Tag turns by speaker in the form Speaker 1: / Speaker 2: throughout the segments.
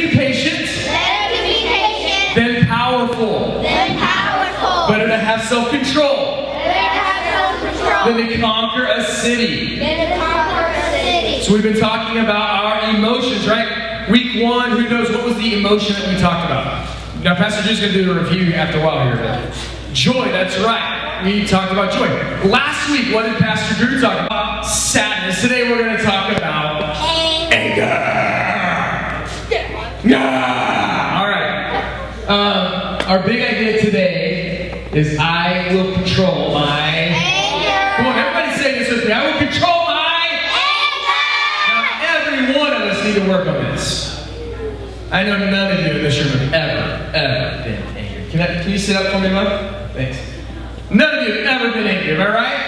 Speaker 1: be patient than powerful. Better to have self-control than to conquer a city. So we've been talking about our emotions, right? Week 1, who knows what was the emotion that we talked about? Now, Pastor Drew's going to do a review after a while here. Joy, that's right. We talked about joy. Last week, what did Pastor Drew talk about? Sadness. Today, we're going to talk about anger. All right. Our big idea today is I will control my anger. Come on, everybody say this with me. I will control my anger. Now, every one of us need to work on this. I know none of you in this room have ever been angry. Can you sit up for me, Mom? Thanks. None of you have ever been angry, am I right?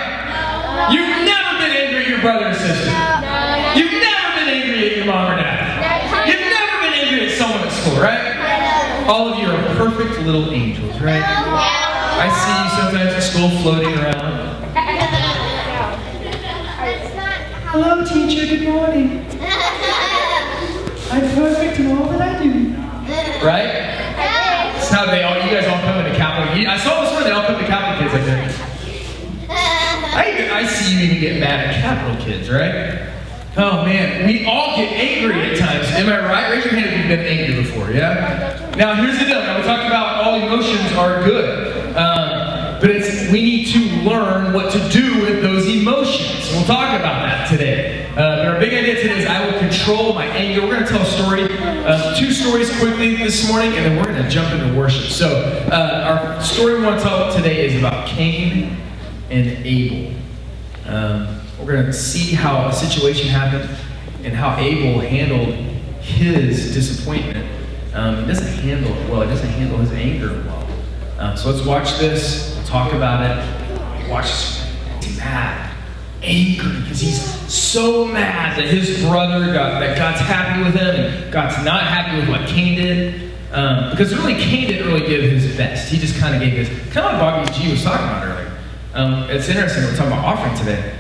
Speaker 1: No. You've never been angry at your brother or sister. No. You've never been angry at your mom or dad. No. You've never been angry at someone at school, right? No. All of you are perfect little angels, right? No. I see you sometimes at school floating around. Hello, teacher. Good morning. I'm perfect in all that I do. Right? That's how you guys all come into Catholic. I saw this one, they all come to Catholic kids like that. I see you even get mad at Catholic kids, right? Oh man, we all get angry at times. Am I right? Raise your hand if you've been angry before, yeah? Now here's the deal. Now we talked about all emotions are good. But we need to learn what to do with those emotions. We'll talk about that today. But our big idea today is I will control my anger. We're going to tell a story, 2 stories quickly this morning, and then we're going to jump into worship. So our story we want to tell today is about Cain and Abel. We're going to see how a situation happened and how Abel handled his disappointment. He doesn't handle it well. He doesn't handle his anger well. So let's watch this. We'll talk about it. Watch this. He's mad, angry, because he's so mad that his brother that God's happy with him, and God's not happy with what Cain did. Because really, Cain didn't really give his best. He just kind of gave his, kind of like Bobby G was talking about earlier. It's interesting. We're talking about offering today.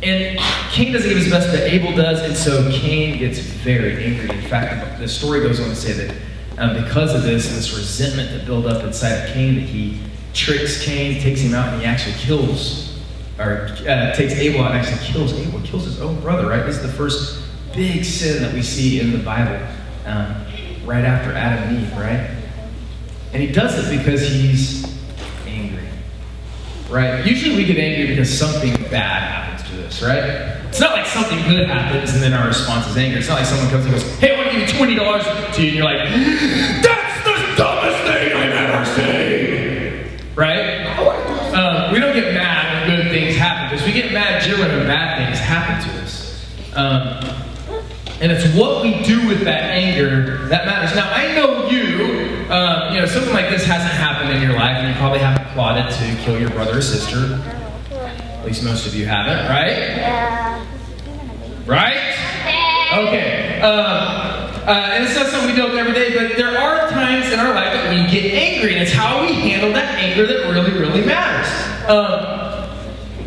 Speaker 1: And Cain doesn't give his best, but Abel does, and so Cain gets very angry. In fact, the story goes on to say that because of this and this resentment that built up inside of Cain, that he tricks Cain, takes him out, and he actually takes Abel out and actually kills Abel, kills his own brother, right? This is the first big sin that we see in the Bible, right after Adam and Eve, right? And he does it because he's angry, right? Usually we get angry because something bad happens to us, right? It's not like something good happens and then our response is anger. It's not like someone comes and goes, hey, I want to give you $20 to you, and you're like, that's the dumbest thing I've ever seen, right? We don't get mad when good things happen to us. We get mad generally when bad things happen to us. And it's what we do with that anger that matters. Now, I know something like this hasn't happened in your life, and you probably haven't plotted to kill your brother or sister. At least most of you haven't, right? Yeah. Right? Okay. And it's not something we deal with every day, but there are times in our life that we get angry, and it's how we handle that anger that really, really matters.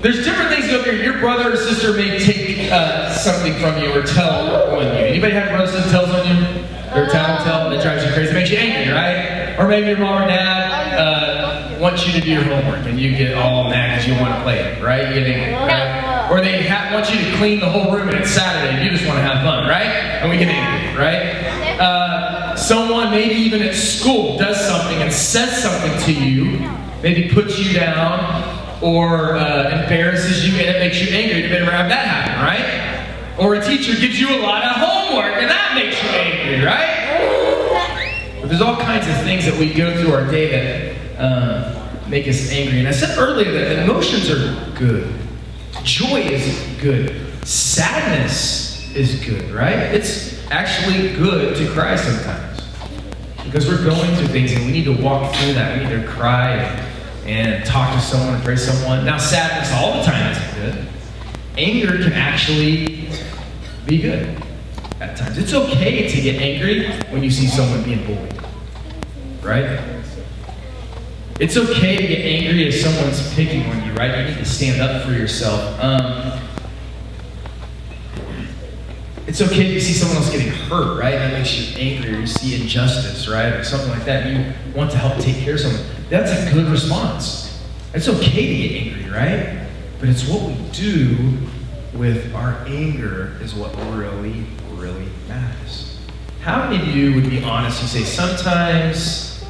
Speaker 1: There's different things go through. Your brother or sister may take something from you or tell on you. Anybody have brothers that tells on you? Their tell that drives you crazy, makes you angry, right? Or maybe your mom or dad wants you to do your homework and you get all mad because you want to play it, right? You get angry, right? Or they want you to clean the whole room and it's Saturday and you just want to have fun, right? And we get angry, right? Someone maybe even at school does something and says something to you, maybe puts you down or embarrasses you and it makes you angry. You've ever had that happen, right? Or a teacher gives you a lot of homework and that makes you angry, right? But there's all kinds of things that we go through our day that make us angry. And I said earlier that emotions are good. Joy is good. Sadness is good, right? It's actually good to cry sometimes. Because we're going through things and we need to walk through that. We need to cry and talk to someone and pray to someone. Now, sadness all the time isn't good. Anger can actually be good at times. It's okay to get angry when you see someone being bullied, right? It's okay to get angry if someone's picking on you, right? You need to stand up for yourself. It's okay if you see someone else getting hurt, right? That makes you angry, or you see injustice, right? Or something like that. You want to help take care of someone. That's a good response. It's okay to get angry, right? But it's what we do with our anger is what really, really matters. How many of you would be honest and say, sometimes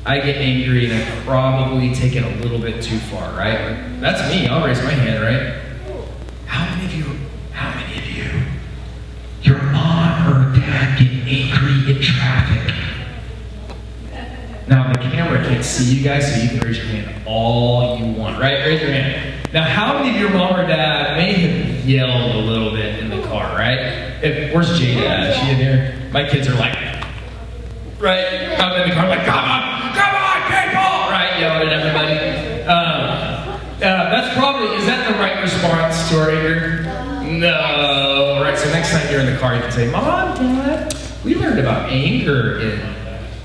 Speaker 1: I get angry and I probably take it a little bit too far, right? Like, that's me. I'll raise my hand, right? How many of you, your mom or dad get angry in traffic? Now, the camera can't see you guys, so you can raise your hand all you want, right? Raise your hand. Now, how many of your mom or dad may have yelled a little bit in the car, right? Where's Jada at? Is she in here? My kids are like, right? I'm in the car, I'm like, come on, people! Right? Yelling at everybody. Is that the right response to our anger? No. Right, so next time you're in the car, you can say, Mom, Dad, we learned about anger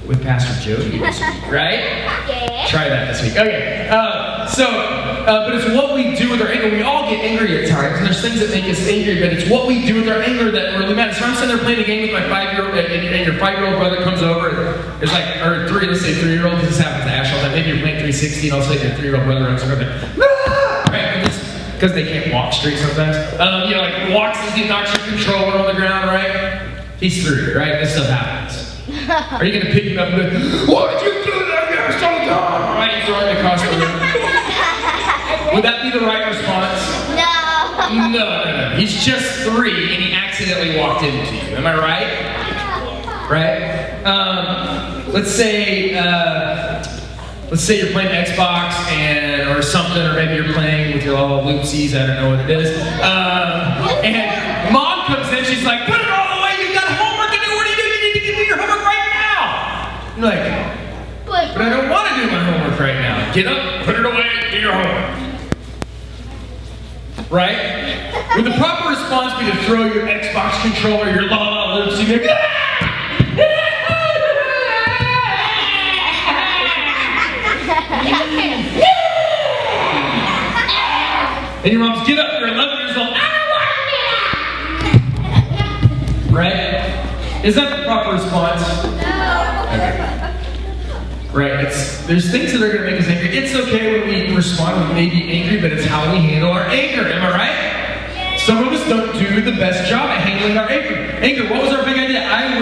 Speaker 1: with Pastor Jody this week, right? Yeah. Try that this week. Okay, but it's what we do with our anger. We all get angry at times, and there's things that make us angry, but it's what we do with our anger that really matters. So I'm sitting there playing a game with my 5-year-old, and your 5-year-old brother comes over, and it's like, or let's say 3-year-old, because this happens to Ash all the time. Maybe you're playing 360, and all of a sudden your 3-year-old brother runs over there, right? Because they can't walk straight sometimes. Like walks as he knocks your controller on the ground, right? He's 3, right? This stuff happens. Are you going to pick him up and go, what did you do that? You're so dumb! Right? You throw him across the room. Would that be the right response? No. He's just 3 and he accidentally walked into you. Am I right? Right? Let's say you're playing Xbox or something, or maybe you're playing with your little loopsies, I don't know what it is. And Mom comes in, she's like, put it all away, you've got homework to do, what do you do? You need to give me your homework right now. You're like, but I don't want to do my homework right now. Get up, put it away, do your homework. Right? Would the proper response be to throw your Xbox controller, your loopsie, and your mom's, get up, you're 11 years old. I don't want to. Right? Is that the proper response? No. Okay. Right? There's things that are going to make us angry. It's okay when we respond with maybe angry, but it's how we handle our anger. Am I right? Some of us don't do the best job at handling our anger. What was our big idea? I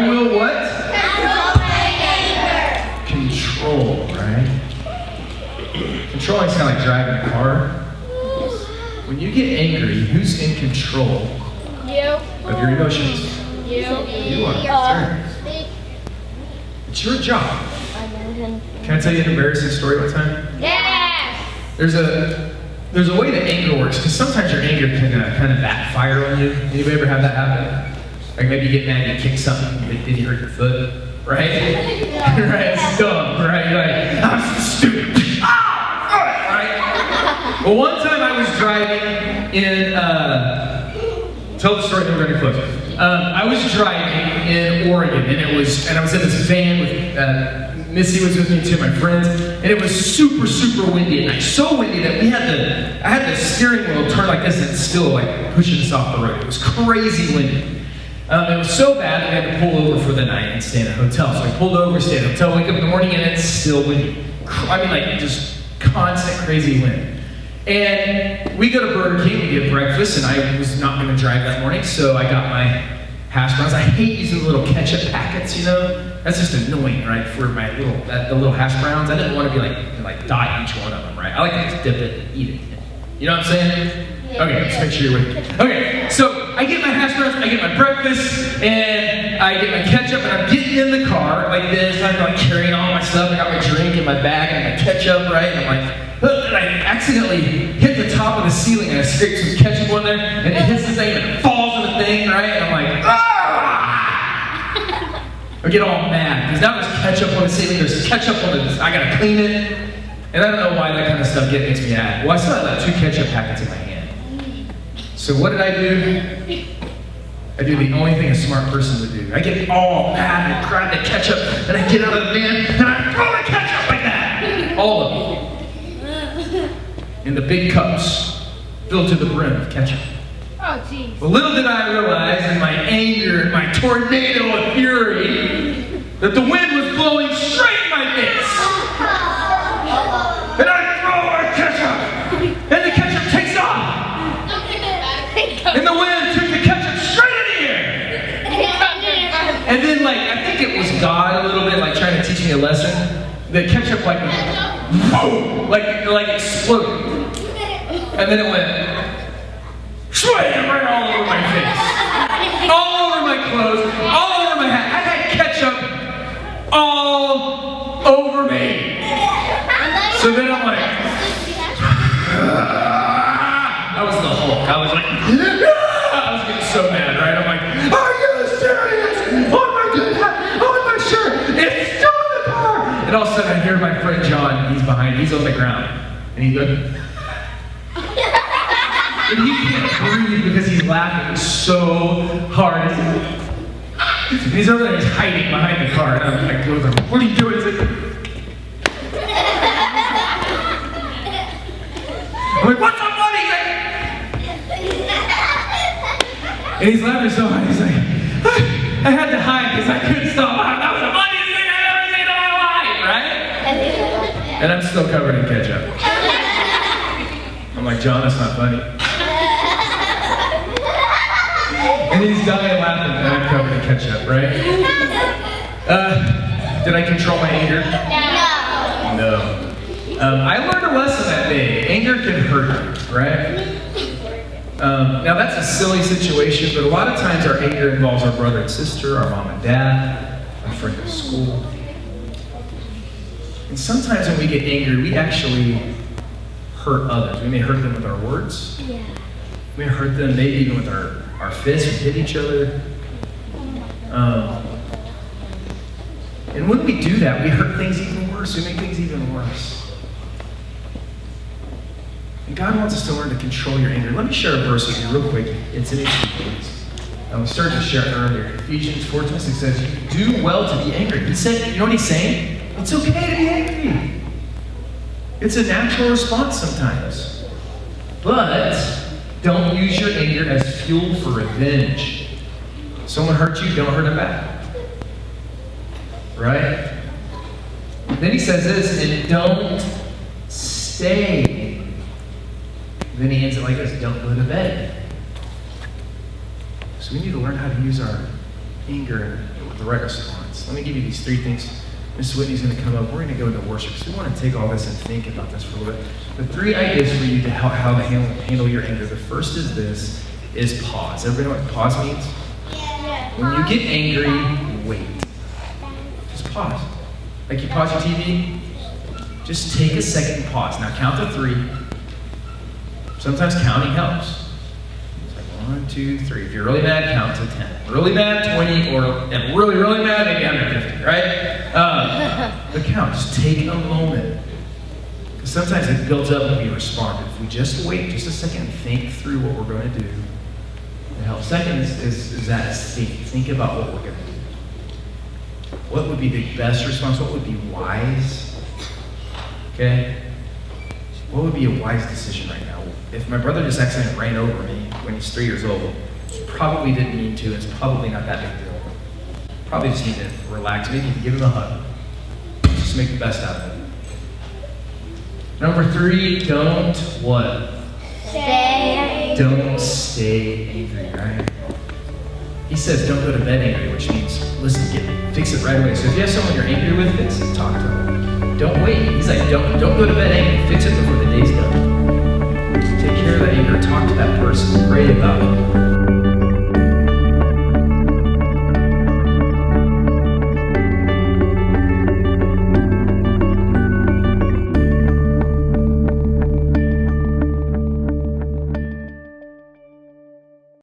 Speaker 1: will what? Control, right? Controlling is kind of like driving a car. When you get angry, who's in control of your emotions? You are. It's your job. Can I tell you an embarrassing story one time?
Speaker 2: Yeah.
Speaker 1: There's a way that anger works, because sometimes your anger can kind of backfire on you. Anybody ever have that happen? Like maybe you get mad and you kick something, did you hurt your foot? Right? Right? It's dumb, right? You're like, I'm stupid. Right? Well, one time I was driving in, tell the story, then we're going to close. I was driving in Oregon, and I was in this van with, Missy was with me too, my friends, and it was super, super windy at night. So windy that I had the steering wheel turn like this, and it's still like pushing us off the road. It was crazy windy. It was so bad that we had to pull over for the night and stay in a hotel. So I pulled over, stayed in a hotel, wake up in the morning, and it's still windy. I mean, like, just constant crazy wind. And we go to Burger King to get breakfast, and I was not going to drive that morning, so I got my hash browns. I hate using the little ketchup packets, you know? That's just annoying, right, for my the little hash browns. I didn't want to be like dot each one of them, right? I like to just dip it and eat it. You know what I'm saying? Okay, let's make sure you're with me. Okay, so I get my hash browns, I get my breakfast, and I get my ketchup, and I'm getting in the car like this. I'm like carrying all my stuff. I got my drink in my bag and my ketchup, right? And I'm like, and I accidentally hit the top of the ceiling, and I scraped some ketchup on there, and it hits the thing, and it falls in the thing, right? And I'm like, ah! I get all mad, because now there's ketchup on the ceiling, there's ketchup on the, I gotta clean it. And I don't know why that kind of stuff makes me mad. Well, I still had like 2 ketchup packets in my hand. So what did I do? I do the only thing a smart person would do. I get all mad, and I grab the ketchup, and I get out of the van, and I throw the ketchup like that. All of it. In the big cups. filled to the brim of ketchup.
Speaker 2: Oh, jeez.
Speaker 1: But little did I realize in my anger, in my tornado of fury, that the wind was blowing straight in my face. And I throw my ketchup, and the ketchup takes off. And the wind took the ketchup straight in the air. And then, like, I think it was God a little bit, like, trying to teach me a lesson. The ketchup, like, boom, like exploded. And then it went, swam right all over my face. All over my clothes, all over my hat. I had ketchup all over me. So then I'm like, I was the Hulk. I was like, I was getting so mad, right? I'm like, are you serious? Oh my God, oh my shirt, it's still in the car. And all of a sudden I hear my friend John, he's behind, he's on the ground. And he's like, and he can't breathe because he's laughing so hard. And he's over there, he's hiding behind the car. And I'm like, what are you doing? He's like, I'm like, what's up, buddy? He's like, and he's laughing so hard. He's like, I had to hide because I couldn't stop laughing. That was the funniest thing I've ever seen in my life, right? And I'm still covered in ketchup. I'm like, John, that's not funny. And he's dying laughing, and I'm covered in ketchup, right? Did I control my anger? No. I learned a lesson that day. Anger can hurt you, right? Now that's a silly situation, but a lot of times our anger involves our brother and sister, our mom and dad, our friend at school. And sometimes when we get angry, we actually hurt others. We may hurt them with our words. Yeah. We may hurt them maybe even with our fists. We hit each other. And when we do that, we hurt things even worse. We make things even worse. And God wants us to learn to control your anger. Let me share a verse with you real quick. It's in Ephesians. I was starting to share it earlier. Ephesians 4:26 says, you do well to be angry. He said, you know what he's saying? It's okay to be angry. It's a natural response sometimes. But don't use your anger as fuel for revenge. Someone hurt you, don't hurt them back. Right? Then he says this, and don't stay. Then he ends it like this, don't go to bed. So we need to learn how to use our anger with the right response. Let me give you these three things. Miss Whitney's going to come up. We're going to go into worship because we want to take all this and think about this for a little bit. The three ideas for you to how to handle your anger. The first is this, is pause. Everybody know what pause means? Yeah. When you get angry, wait. Just pause. Like you pause your TV, just take a second and pause. Now count to 3. Sometimes counting helps. It's like 1, 2, 3. If you're really mad, count to 10. Really mad, 20, or really, really mad, maybe under 50, right? But count, just take a moment. Because sometimes it builds up when we respond. If we just wait just a second and think through what we're going to do, it helps. Second is think about what we're going to do. What would be the best response? What would be wise? Okay? What would be a wise decision right now? If my brother just accidentally ran over me when he's 3 years old, he probably didn't mean to. It's probably not that big a deal. Probably just need to relax. Maybe give him a hug. Just make the best out of it. Number 3, don't what? Don't stay angry, right? He says don't go to bed angry, which means, listen, fix it right away. So if you have someone you're angry with, fix it, talk to them. Don't wait. He's like, don't go to bed angry, fix it before the day's done. Take care of that anger, talk to that person, pray about it.